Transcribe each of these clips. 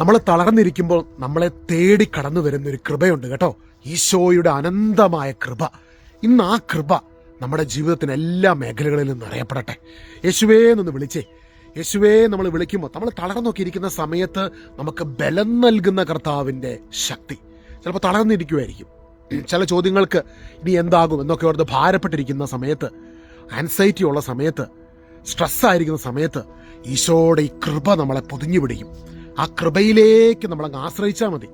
നമ്മൾ തളർന്നിരിക്കുമ്പോൾ നമ്മളെ തേടി കടന്നു വരുന്നൊരു കൃപയുണ്ട് കേട്ടോ. ഈശോയുടെ അനന്തമായ കൃപ. ഇന്ന് ആ കൃപ നമ്മുടെ ജീവിതത്തിന് എല്ലാ മേഖലകളിലും നിറയപ്പെടട്ടെ. യേശുവേ എന്നൊന്ന് വിളിച്ചേ. യേശുവേ നമ്മൾ വിളിക്കുമ്പോൾ നമ്മൾ തളർന്നൊക്കെ ഇരിക്കുന്ന സമയത്ത് നമുക്ക് ബലം നൽകുന്ന കർത്താവിൻ്റെ ശക്തി. ചിലപ്പോൾ തളർന്നിരിക്കുമായിരിക്കും, ചില ചോദ്യങ്ങൾക്ക് ഇനി എന്താകും എന്നൊക്കെ ഓർത്ത് ഭാരപ്പെട്ടിരിക്കുന്ന സമയത്ത്, ആൻസൈറ്റി ഉള്ള സമയത്ത്, സ്ട്രെസ്സായിരിക്കുന്ന സമയത്ത് ഈശോയുടെ ഈ കൃപ നമ്മളെ പൊതിഞ്ഞു പിടിക്കും. ആ കൃപയിലേക്ക് നമ്മളങ്ങ് ആശ്രയിച്ചാൽ മതി.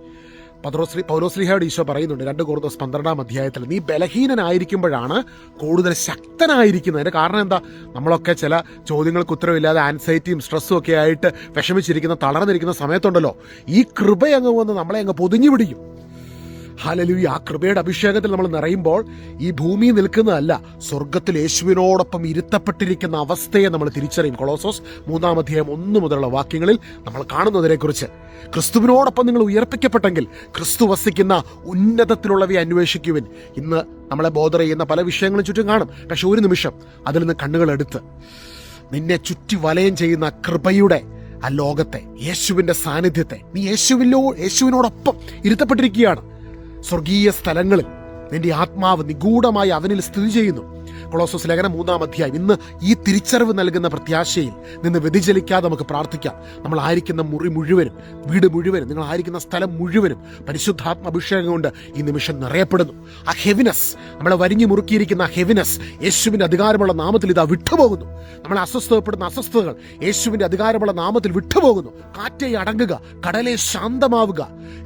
പൗലോസ്ലീഹയോട് ഈശോ പറയുന്നുണ്ട് 2 കൊരിന്ത്യർ 12 അധ്യായത്തിൽ, നീ ബലഹീനനായിരിക്കുമ്പോഴാണ് കൂടുതൽ ശക്തനായിരിക്കുന്നത്. അതിൻ്റെ കാരണം എന്താ? നമ്മളൊക്കെ ചില ചോദ്യങ്ങൾക്ക് ഉത്തരവില്ലാതെ ആൻസൈറ്റിയും സ്ട്രെസ്സും ഒക്കെ ആയിട്ട് വിഷമിച്ചിരിക്കുന്ന, തളർന്നിരിക്കുന്ന സമയത്തുണ്ടല്ലോ, ഈ കൃപ അങ്ങ് വന്ന് നമ്മളെ അങ്ങ് പൊതിഞ്ഞു പിടിക്കും. ഹല്ലേലൂയ. ആ കൃപയുടെ അഭിഷേകത്തിൽ നമ്മൾ നിറയുമ്പോൾ ഈ ഭൂമി നിൽക്കുന്നതല്ല, സ്വർഗത്തിൽ യേശുവിനോടൊപ്പം ഇരുത്തപ്പെട്ടിരിക്കുന്ന അവസ്ഥയെ നമ്മൾ തിരിച്ചറിയും. കൊളോസോസ് 3 അധ്യായം 1 മുതലുള്ള വാക്യങ്ങളിൽ നമ്മൾ കാണുന്നതിനെക്കുറിച്ച്. ക്രിസ്തുവിനോടൊപ്പം നിങ്ങൾ ഉയർപ്പിക്കപ്പെട്ടെങ്കിൽ ക്രിസ്തു വസിക്കുന്ന ഉന്നതത്തിലുള്ളവയെ അന്വേഷിക്കുവിൻ. ഇന്ന് നമ്മളെ ബോധർ ചെയ്യുന്ന പല വിഷയങ്ങളും ചുറ്റും കാണും. പക്ഷെ ഒരു നിമിഷം അതിൽ നിന്ന് കണ്ണുകളെടുത്ത് നിന്നെ ചുറ്റി വലയം ചെയ്യുന്ന കൃപയുടെ ആ ലോകത്തെ, യേശുവിൻ്റെ സാന്നിധ്യത്തെ, നീ യേശുവിനോടൊപ്പം ഇരുത്തപ്പെട്ടിരിക്കുകയാണ്. സ്വർഗീയ സ്ഥലങ്ങളിൽ നിന്റെ ആത്മാവ് നിഗൂഢമായി അവനിൽ സ്ഥിതി ചെയ്യുന്നു. കൊളോസോസ് ലേഖനം 3 അധ്യായം. ഇന്ന് ഈ തിരിച്ചറിവ് നൽകുന്ന പ്രത്യാശയിൽ നിന്ന് വ്യതിചലിക്കാതെ നമുക്ക് പ്രാർത്ഥിക്കാം. നമ്മൾ ആയിരിക്കുന്ന മുറി മുഴുവനും, വീട് മുഴുവനും, നിങ്ങൾ ആയിരിക്കുന്ന സ്ഥലം മുഴുവനും പരിശുദ്ധാത്മ അഭിഷേകം കൊണ്ട് ഈ നിമിഷം നിറയപ്പെടുന്നു. ആ ഹെവിനെസ്, നമ്മളെ വരിഞ്ഞു മുറുക്കിയിരിക്കുന്ന ആ ഹെവിനെസ് യേശുവിൻ്റെ അധികാരമുള്ള നാമത്തിൽ ഇതാ വിട്ടുപോകുന്നു. നമ്മളെ അസ്വസ്ഥപ്പെടുന്ന അസ്വസ്ഥതകൾ യേശുവിൻ്റെ അധികാരമുള്ള നാമത്തിൽ വിട്ടുപോകുന്നു. കാറ്റേ അടങ്ങുക, കടലെ ശാന്തമാവുക.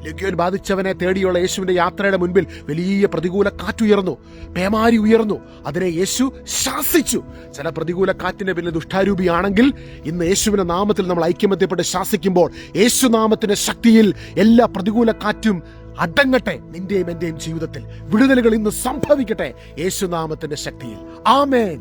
ലഗ്യോൻ ബാധിച്ചവനെ തേടിയുള്ള യേശുവിൻ്റെ യാത്രയുടെ മുൻപിൽ വലിയ പ്രതികൂല കാറ്റുയർന്നു, പേമാരി ഉയർന്നു. അതിനെ യേശു ശാസിച്ചു. ചില പ്രതികൂല കാറ്റിന്റെ പിന്നിൽ ദുഷ്ടാരൂപിയാണെങ്കിൽ ഇന്ന് യേശുവിന്റെ നാമത്തിൽ നമ്മൾ ഐക്യമത്യപ്പെട്ട് ശാസിക്കുമ്പോൾ യേശുനാമത്തിന്റെ ശക്തിയിൽ എല്ലാ പ്രതികൂല കാറ്റും അടങ്ങട്ടെ. നിന്റെയും എന്റെയും ജീവിതത്തിൽ വിടുതലുകൾ ഇന്ന് സംഭവിക്കട്ടെ യേശുനാമത്തിന്റെ ശക്തിയിൽ. ആമേൻ.